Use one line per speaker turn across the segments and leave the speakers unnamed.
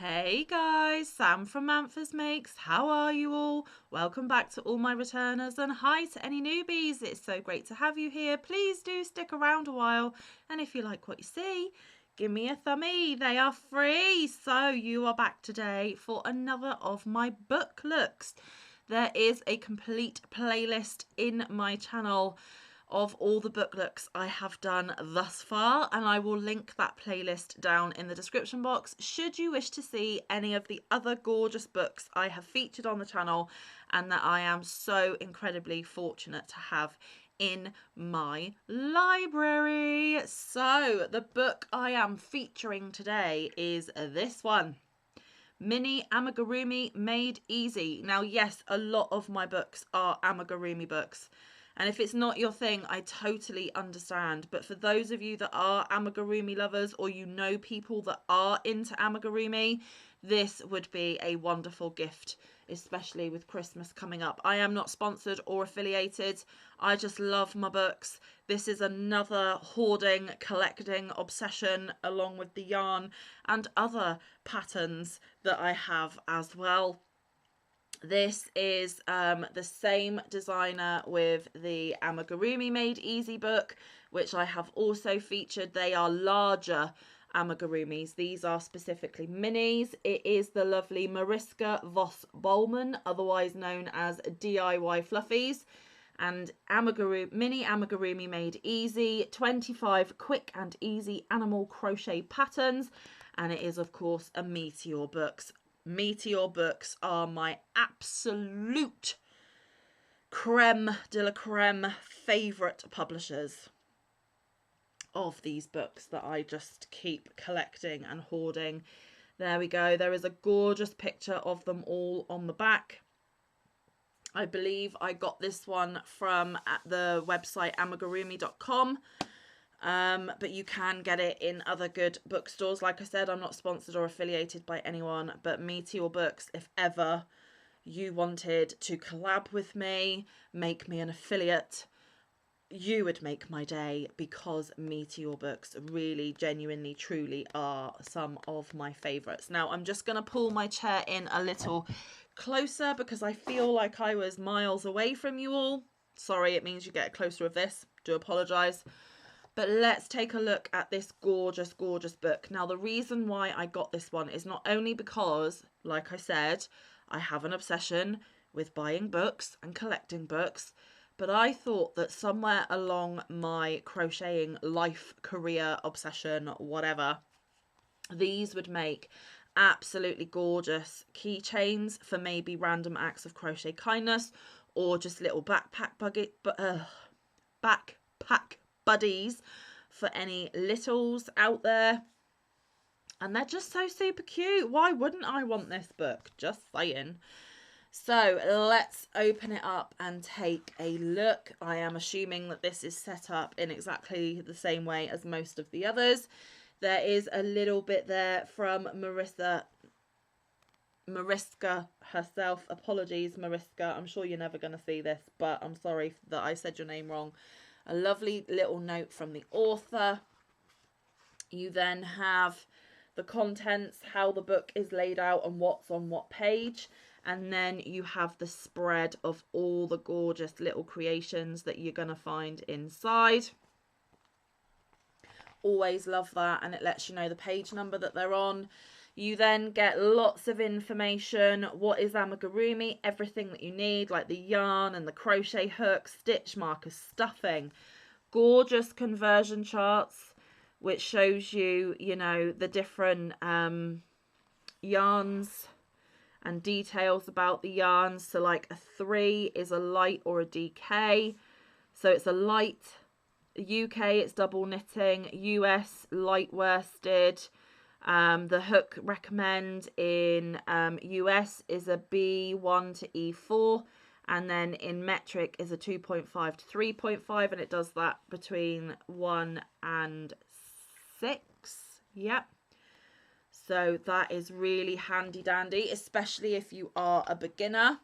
Hey guys, Sam from Manfa's Makes. How are you all? Welcome back to all my returners and hi to any newbies. It's so great to have you here. Please do stick around a while, and if you like what you see, give me a thumbie. They are free. So you are back today for another of my book looks. There is a complete playlist in my channel of all the book looks I have done thus far, and I will link that playlist down in the description box should you wish to see any of the other gorgeous books I have featured on the channel and that I am so incredibly fortunate to have in my library. So the book I am featuring today is this one, Mini Amigurumi Made Easy. Now, yes, a lot of my books are amigurumi books, and if it's not your thing, I totally understand. But for those of you that are amigurumi lovers, or you know people that are into amigurumi, this would be a wonderful gift, especially with Christmas coming up. I am not sponsored or affiliated. I just love my books. This is another hoarding, collecting obsession, along with the yarn and other patterns that I have as well. This is the same designer with the Amigurumi Made Easy book, which I have also featured. They are larger amigurumis. These are specifically minis. It is the lovely Mariska Vos Bowman, otherwise known as DIY Fluffies. And Mini Amigurumi Made Easy, 25 quick and easy animal crochet patterns. And it is, of course, a Meteor Books. Meteor Books are my absolute creme de la creme favourite publishers of these books that I just keep collecting and hoarding. There we go. There is a gorgeous picture of them all on the back. I believe I got this one from at the website amigurumi.com. But you can get it in other good bookstores. Like I said, I'm not sponsored or affiliated by anyone, but Meteor Books, if ever you wanted to collab with me, make me an affiliate, you would make my day, because Meteor Books really, genuinely, truly are some of my favourites. Now, I'm just going to pull my chair in a little closer because I feel like I was miles away from you all. Sorry, it means you get a closer of this. Do apologise. But let's take a look at this gorgeous, gorgeous book. Now, the reason why I got this one is not only because, like I said, I have an obsession with buying books and collecting books, but I thought that somewhere along my crocheting life, career, obsession, whatever, these would make absolutely gorgeous keychains for maybe random acts of crochet kindness, or just little backpack buddies for any littles out there. And they're just so super cute. Why wouldn't I want this book? Just saying. So let's open it up and take a look. I am assuming that this is set up in exactly the same way as most of the others. There is a little bit there from Mariska herself. Apologies, Mariska. I'm sure you're never going to see this, but I'm sorry that I said your name wrong. A lovely little note from the author. You then have the contents, how the book is laid out and what's on what page. And then you have the spread of all the gorgeous little creations that you're going to find inside. Always love that, and it lets you know the page number that they're on. You then get lots of information. What is amigurumi? Everything that you need, like the yarn and the crochet hook, stitch markers, stuffing. Gorgeous conversion charts, which shows you, you know, the different yarns and details about the yarns. So like a 3 is a light or a DK. So it's a light. UK, it's double knitting. US, light worsted. The hook recommend in US is a B1 to E4, and then in metric is a 2.5 to 3.5, and it does that between 1 and 6. Yep. So that is really handy dandy, especially if you are a beginner.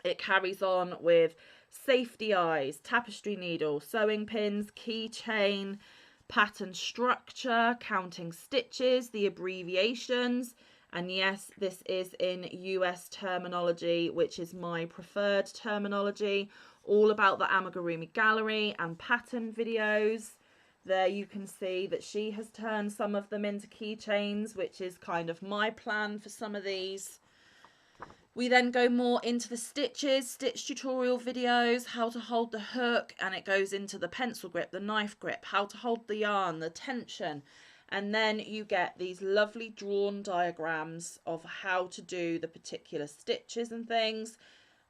It carries on with safety eyes, tapestry needle, sewing pins, keychain, pattern structure, counting stitches, the abbreviations, And yes, this is in US terminology, which is my preferred terminology, all about the Amigurumi gallery and pattern videos. There you can see that she has turned some of them into keychains, which is kind of my plan for some of these. We then go more into the stitches, stitch tutorial videos, how to hold the hook, and it goes into the pencil grip, the knife grip, how to hold the yarn, the tension. And then you get these lovely drawn diagrams of how to do the particular stitches and things,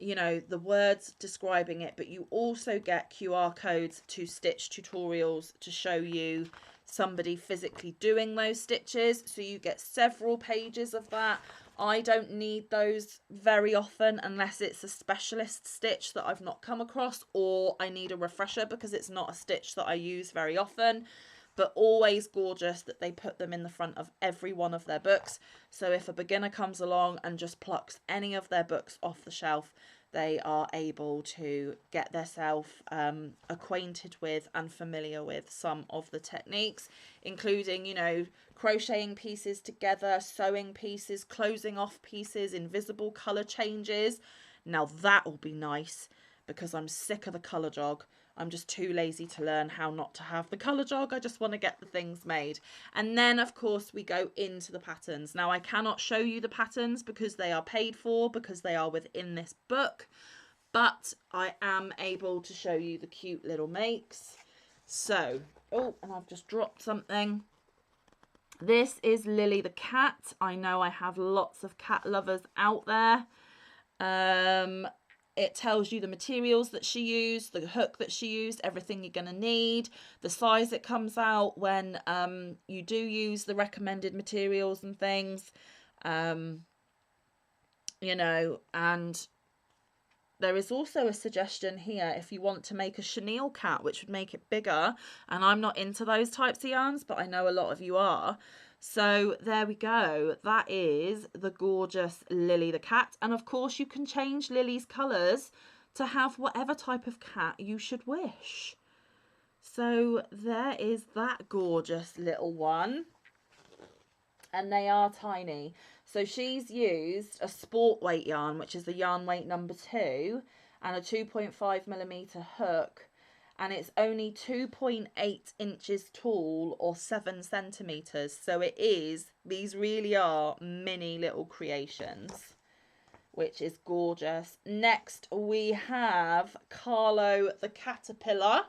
you know, the words describing it, but you also get QR codes to stitch tutorials to show you somebody physically doing those stitches. So you get several pages of that. I don't need those very often unless it's a specialist stitch that I've not come across, or I need a refresher because it's not a stitch that I use very often. But always gorgeous that they put them in the front of every one of their books. So if a beginner comes along and just plucks any of their books off the shelf, they are able to get themselves acquainted with and familiar with some of the techniques, including, you know, crocheting pieces together, sewing pieces, closing off pieces, invisible colour changes. Now that will be nice because I'm sick of the colour jog. I'm just too lazy to learn how not to have the colour jog. I just want to get the things made. And then, of course, we go into the patterns. Now, I cannot show you the patterns because they are paid for, because they are within this book. But I am able to show you the cute little makes. So, oh, and I've just dropped something. This is Lily the cat. I know I have lots of cat lovers out there. It tells you the materials that she used, the hook that she used, everything you're going to need, the size it comes out when you do use the recommended materials and things, you know, and there is also a suggestion here if you want to make a chenille cat, which would make it bigger, and I'm not into those types of yarns, but I know a lot of you are. So there we go. That is the gorgeous Lily the cat. And of course you can change Lily's colours to have whatever type of cat you should wish. So there is that gorgeous little one. And they are tiny. So she's used a sport weight yarn, which is the yarn weight number 2, and a 2.5mm hook. And it's only 2.8 inches tall or 7 centimeters. So it is, these really are mini little creations, which is gorgeous. Next we have Carlo the caterpillar.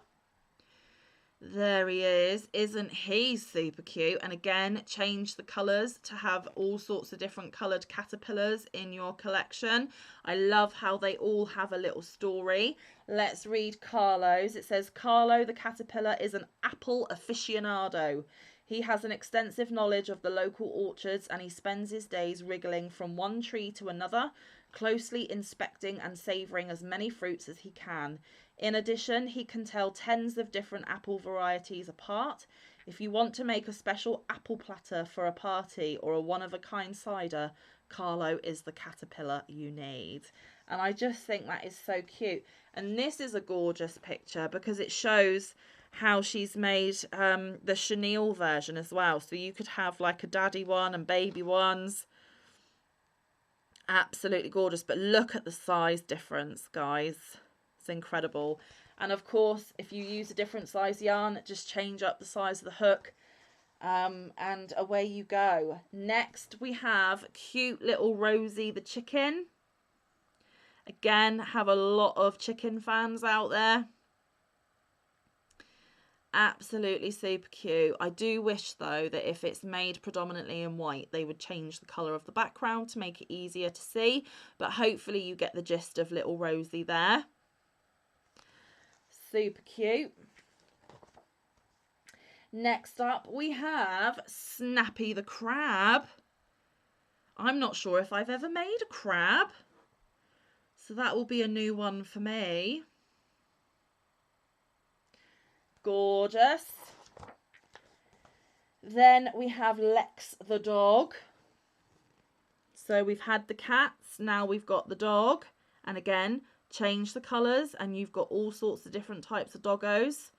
There he is. Isn't he super cute? And again, change the colours to have all sorts of different coloured caterpillars in your collection. I love how they all have a little story. Let's read Carlo's. It says, Carlo the caterpillar is an apple aficionado. He has an extensive knowledge of the local orchards and he spends his days wriggling from one tree to another, closely inspecting and savouring as many fruits as he can. In addition, he can tell tens of different apple varieties apart. If you want to make a special apple platter for a party or a one-of-a-kind cider, Carlo is the caterpillar you need. And I just think that is so cute. And this is a gorgeous picture because it shows how she's made the chenille version as well. So you could have like a daddy one and baby ones. Absolutely gorgeous. But look at the size difference, guys. It's incredible. And of course, if you use a different size yarn, just change up the size of the hook and away you go. Next we have cute little Rosie the chicken. Again, have a lot of chicken fans out there. Absolutely super cute. I do wish though that if it's made predominantly in white, they would change the colour of the background to make it easier to see, but hopefully you get the gist of little Rosie there. Super cute. Next up we have Snappy the crab. I'm not sure if I've ever made a crab, so that will be a new one for me. Gorgeous. Then we have Lex the dog. So we've had the cats, now we've got the dog, and again, change the colours and you've got all sorts of different types of doggos.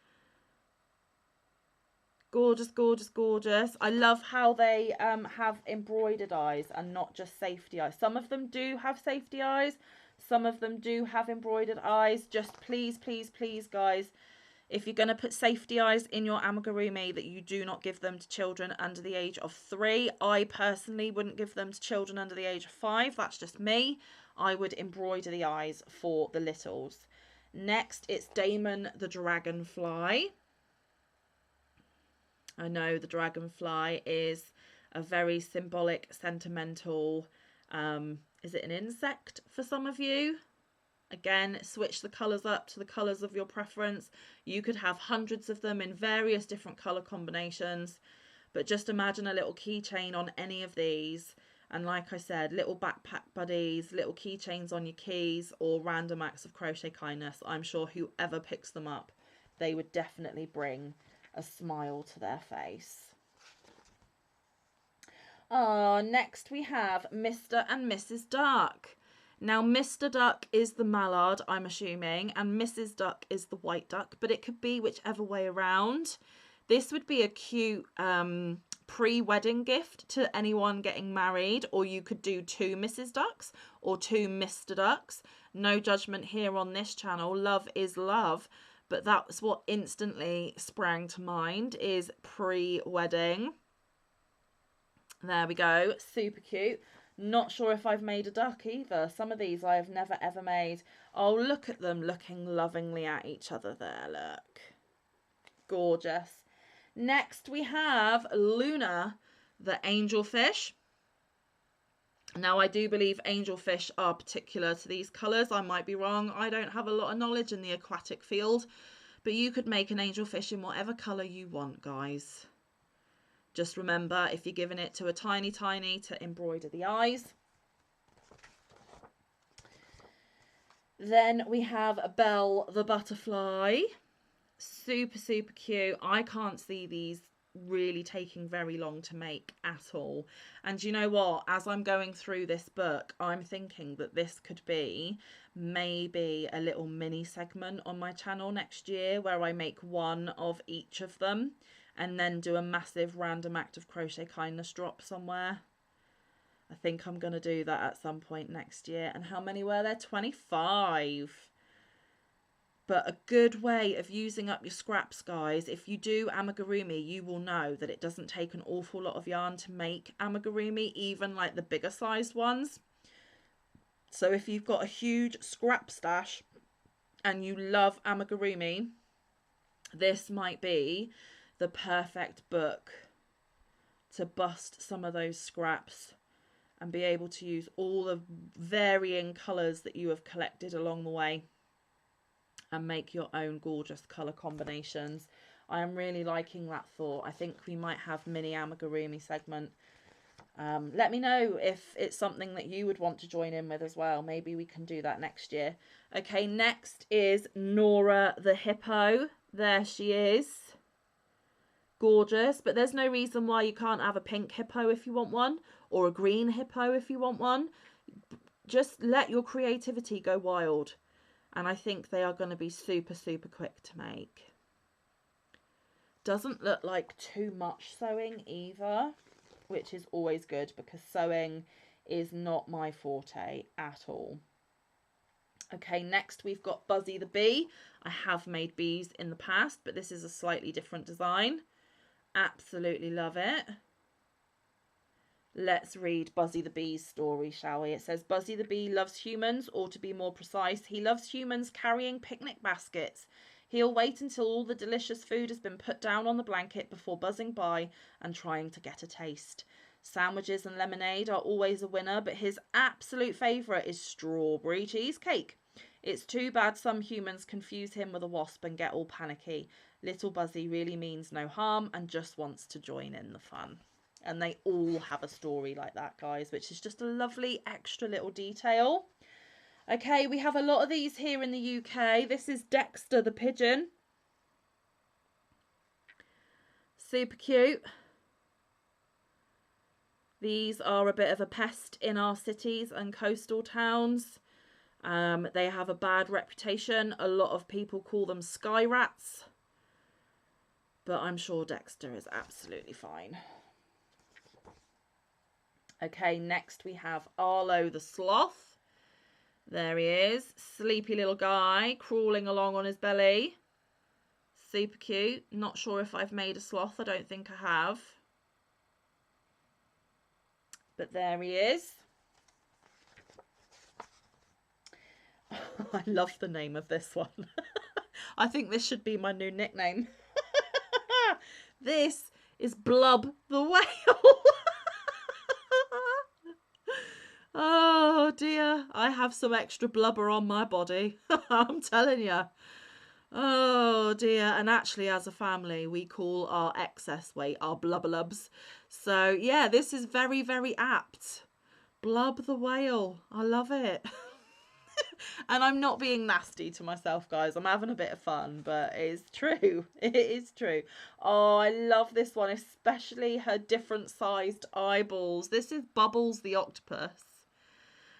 Gorgeous, gorgeous, gorgeous. I love how they have embroidered eyes and not just safety eyes. Some of them do have safety eyes. Some of them do have embroidered eyes. Just please, please, please, guys, if you're going to put safety eyes in your amigurumi, that you do not give them to children under the age of 3. I personally wouldn't give them to children under the age of 5. That's just me. I would embroider the eyes for the littles. Next, it's Damon the Dragonfly. I know the dragonfly is a very symbolic, sentimental, is it an insect for some of you? Again, switch the colours up to the colours of your preference. You could have hundreds of them in various different colour combinations, but just imagine a little keychain on any of these. And like I said, little backpack buddies, little keychains on your keys, or random acts of crochet kindness. I'm sure whoever picks them up, they would definitely bring a smile to their face. Next we have Mr. and Mrs. Duck. Now, Mr. Duck is the mallard, I'm assuming, and Mrs. Duck is the white duck, but it could be whichever way around. This would be a cute pre-wedding gift to anyone getting married, or you could do 2 Mrs. Ducks or 2 Mr. Ducks. No judgment here on this channel. Love is love. But that's what instantly sprang to mind, is pre-wedding. There we go. Super cute. Not sure if I've made a duck either. Some of these I have never ever made. Oh, look at them looking lovingly at each other there. Look. Gorgeous. Next we have Luna, the angelfish. Now, I do believe angelfish are particular to these colours. I might be wrong. I don't have a lot of knowledge in the aquatic field, but you could make an angelfish in whatever colour you want, guys. Just remember, if you're giving it to a tiny, to embroider the eyes. Then we have Belle the butterfly. Super, super cute. I can't see these really taking very long to make at all. And you know what, as I'm going through this book, I'm thinking that this could be maybe a little mini segment on my channel next year, where I make one of each of them and then do a massive random act of crochet kindness drop somewhere. I think I'm going to do that at some point next year. And how many were there? 25. But a good way of using up your scraps, guys, if you do amigurumi, you will know that it doesn't take an awful lot of yarn to make amigurumi, even like the bigger sized ones. So if you've got a huge scrap stash and you love amigurumi, this might be the perfect book to bust some of those scraps and be able to use all the varying colours that you have collected along the way and make your own gorgeous colour combinations. I am really liking that thought. I think we might have mini amigurumi segment. Let me know if it's something that you would want to join in with as well. Maybe we can do that next year. Okay, next is Nora the hippo. There she is. Gorgeous, but there's no reason why you can't have a pink hippo if you want one, or a green hippo if you want one. Just let your creativity go wild. And I think they are going to be super, super quick to make. Doesn't look like too much sewing either, which is always good because sewing is not my forte at all. Okay, next we've got Buzzy the bee. I have made bees in the past, but this is a slightly different design. Absolutely love it. Let's read Buzzy the Bee's story, shall we? It says, Buzzy the Bee loves humans, or to be more precise, he loves humans carrying picnic baskets. He'll wait until all the delicious food has been put down on the blanket before buzzing by and trying to get a taste. Sandwiches and lemonade are always a winner, but his absolute favourite is strawberry cheesecake. It's too bad some humans confuse him with a wasp and get all panicky. Little Buzzy really means no harm and just wants to join in the fun. And they all have a story like that, guys, which is just a lovely extra little detail. Okay, we have a lot of these here in the UK. This is Dexter the pigeon. Super cute. These are a bit of a pest in our cities and coastal towns. They have a bad reputation. A lot of people call them sky rats. But I'm sure Dexter is absolutely fine. Okay, next we have Arlo the sloth. There he is, sleepy little guy crawling along on his belly. Super cute. Not sure if I've made a sloth. I don't think I have. But there he is. I love the name of this one. I think this should be my new nickname. This is Blub the whale. Oh dear, I have some extra blubber on my body. I'm telling you. Oh dear, and actually as a family we call our excess weight our blubberlubs. So yeah, this is very, very apt. Blub the whale. I love it. And I'm not being nasty to myself, guys. I'm having a bit of fun, but it's true. It is true. Oh, I love this one, especially her different sized eyeballs. This is Bubbles the octopus.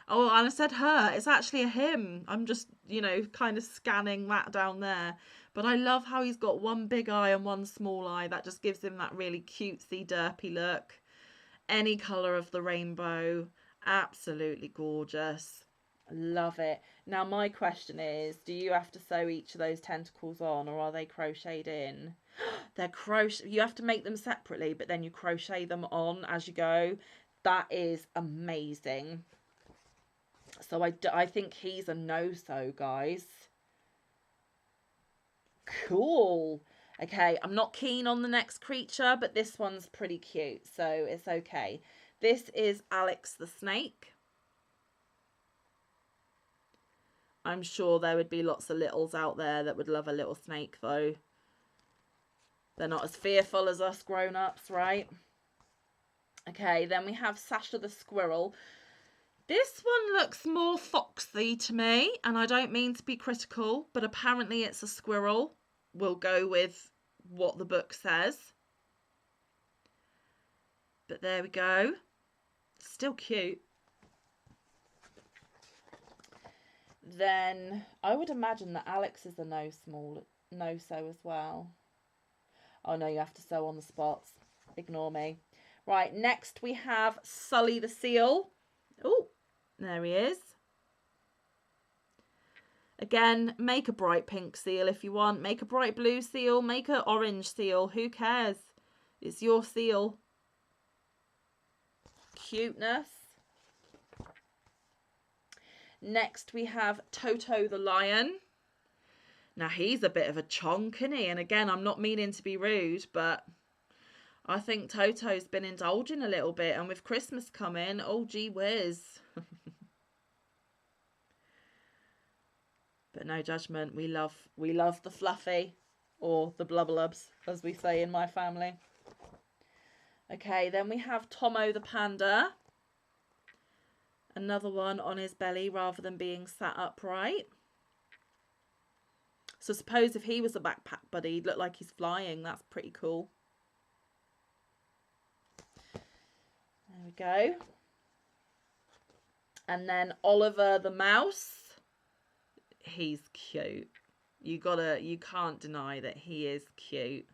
Oh, and I said her. It's actually a him. I'm just, you know, kind of scanning that down there. But I love how he's got one big eye and one small eye. That just gives him that really cutesy, derpy look. Any colour of the rainbow. Absolutely gorgeous. Love it. Now, my question is, do you have to sew each of those tentacles on, or are they crocheted in? They're crochet. You have to make them separately, but then you crochet them on as you go. That is amazing. So I think he's a no-sew, guys. Cool. Okay, I'm not keen on the next creature, but this one's pretty cute, so it's okay. This is Alex the snake. I'm sure there would be lots of littles out there that would love a little snake, though. They're not as fearful as us grown-ups, right? Okay, then we have Sasha the squirrel. This one looks more foxy to me, and I don't mean to be critical, but apparently it's a squirrel. We'll go with what the book says. But there we go. Still cute. Then I would imagine that Alex is a no-sew as well. Oh no, you have to sew on the spots. Ignore me. Right, next we have Sully the seal. Oh, there he is. Again, make a bright pink seal if you want. Make a bright blue seal. Make an orange seal. Who cares? It's your seal. Cuteness. Next we have Toto the lion. Now he's a bit of a chonk, isn't he? And again, I'm not meaning to be rude, but I think Toto's been indulging a little bit. And with Christmas coming, oh gee whiz. But no judgment. We love the fluffy, or the blubberlubs, as we say in my family. Okay, then we have Tomo the panda. Another one on his belly rather than being sat upright. So suppose if he was a backpack buddy, he'd look like he's flying. That's pretty cool. There we go. And then Oliver the mouse. He's cute. You can't deny that he is cute.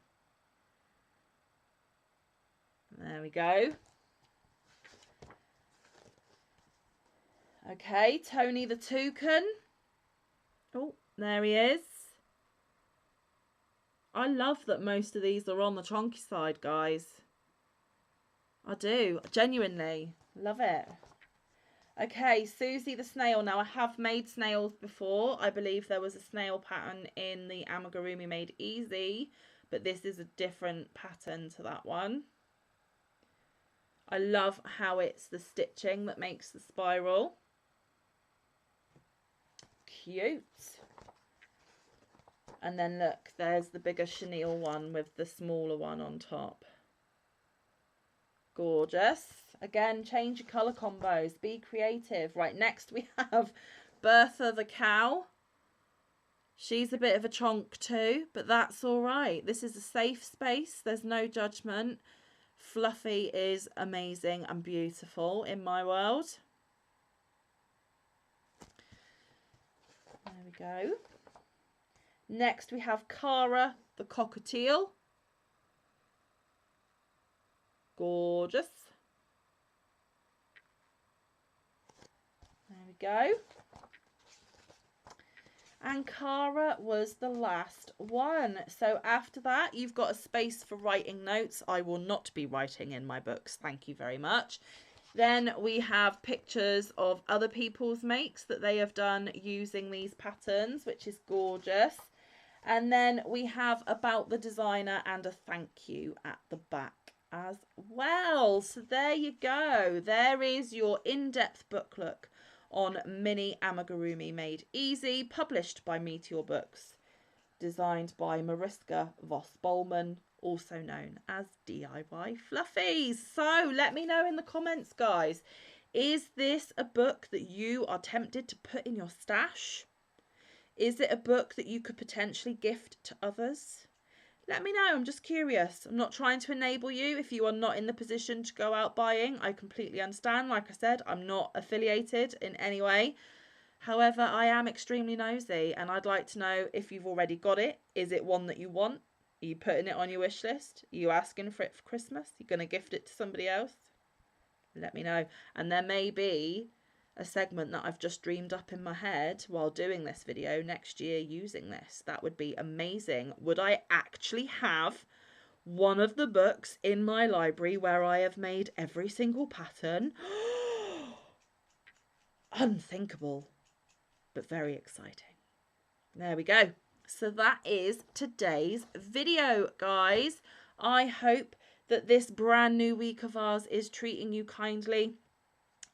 There we go. Okay, Tony the toucan. Oh, there he is. I love that most of these are on the chonky side, guys. I do. Genuinely. Love it. Okay, Susie the snail. Now, I have made snails before. I believe there was a snail pattern in the Amigurumi Made Easy, but this is a different pattern to that one. I love how it's the stitching that makes the spiral. Cute. And then look, there's the bigger chenille one with the smaller one on top. Gorgeous. Again, change your colour combos. Be creative. Right, next we have Bertha the cow. She's a bit of a chonk too, but that's all right. This is a safe space. There's no judgment. Fluffy is amazing and beautiful in my world. There we go. Next we have Cara the cockatiel. Gorgeous. There we go. And Cara was the last one. So after that, you've got a space for writing notes. I will not be writing in my books. Thank you very much. Then we have pictures of other people's makes that they have done using these patterns, which is gorgeous. And then we have about the designer and a thank you at the back as well. So there you go. There is your in-depth book look on Mini Amigurumi Made Easy, published by Meteor Books, designed by Mariska Vos-Bowman, also known as DIY Fluffies. So let me know in the comments, guys. Is this a book that you are tempted to put in your stash? Is it a book that you could potentially gift to others? Let me know. I'm just curious. I'm not trying to enable you if you are not in the position to go out buying. I completely understand. Like I said, I'm not affiliated in any way. However, I am extremely nosy and I'd like to know if you've already got it. Is it one that you want? Are you putting it on your wish list? Are you asking for it for Christmas? Are you going to gift it to somebody else? Let me know. And there may be a segment that I've just dreamed up in my head while doing this video next year using this. That would be amazing. Would I actually have one of the books in my library where I have made every single pattern? Unthinkable, but very exciting. There we go. So that is today's video, guys. I hope that this brand new week of ours is treating you kindly.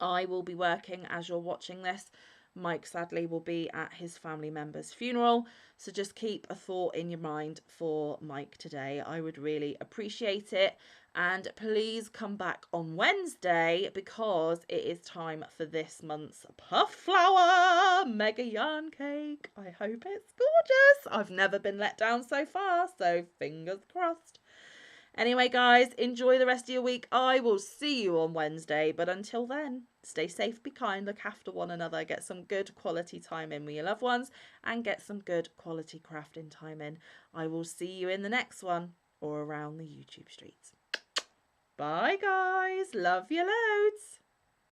I will be working as you're watching this. Mike sadly will be at his family member's funeral, so just keep a thought in your mind for Mike today. I would really appreciate it. And please come back on Wednesday because it is time for this month's Puff Flower Mega Yarn Cake. I hope it's gorgeous. I've never been let down so far, so fingers crossed. Anyway, guys, enjoy the rest of your week. I will see you on Wednesday. But until then, stay safe, be kind, look after one another, get some good quality time in with your loved ones, and get some good quality crafting time in. I will see you in the next one or around the YouTube streets. Bye, guys. Love you loads.